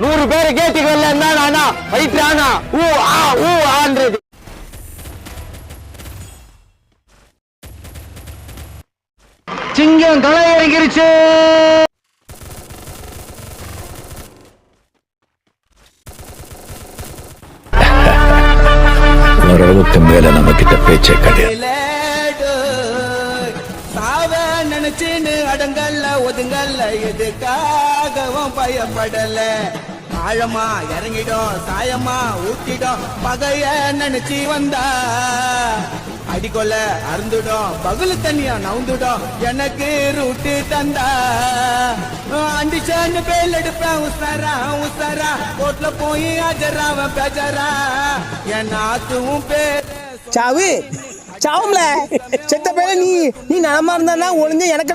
100 பேரை கேட்டுக்கு வரல ஆனா வயிற்று ஆனா ஊ ஆன்றது. சிங்கம் களை இறங்கிருச்சு. அளவுக்கு மேல நம்ம கிட்ட பேச்சே கிடையாது. நினைச்சுன்னு அடங்கல்ல ஒதுங்கல்ல எதுக்காகவும் பயப்படல. ஆழமா இறங்கிடும் சாயமா ஊத்திடும் பகைய நினைச்சு வந்தா அடிக்கொள்ள அருந்துடும் பகுல தண்ணியா நவுந்துடும் எனக்கு ரூட்டு தந்தா. அண்டிச்சான்னு பேல் எடுப்பேன் உசாரா உசாரா கோட்ல போய் அஜராவ பேஜரா என் நாத்துவும் பேர் சாவு சாவும்ல செத்த பேர நீ நலமா இருந்தா ஒளிஞ்சு எனக்கு